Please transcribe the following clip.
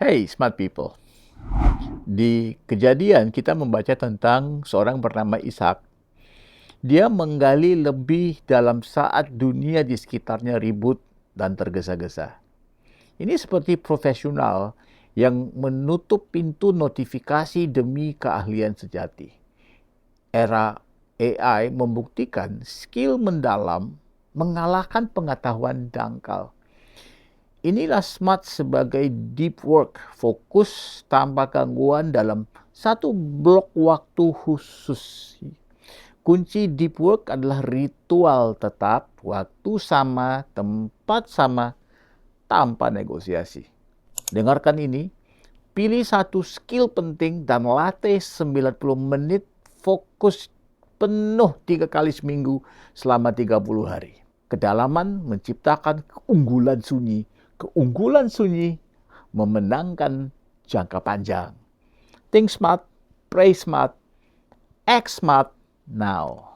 Hey, smart people. Di Kejadian kita membaca tentang seorang bernama Ishak. Dia menggali lebih dalam saat dunia di sekitarnya ribut dan tergesa-gesa. Ini seperti profesional yang menutup pintu notifikasi demi keahlian sejati. Era AI membuktikan skill mendalam mengalahkan pengetahuan dangkal. Inilah smart sebagai deep work, fokus tanpa gangguan dalam satu blok waktu khusus. Kunci deep work adalah ritual tetap, waktu sama, tempat sama, tanpa negosiasi. Dengarkan ini, pilih satu skill penting dan latih 90 menit fokus penuh 3 kali seminggu selama 30 hari. Kedalaman menciptakan keunggulan sunyi memenangkan jangka panjang. Think smart, pray smart, act smart now.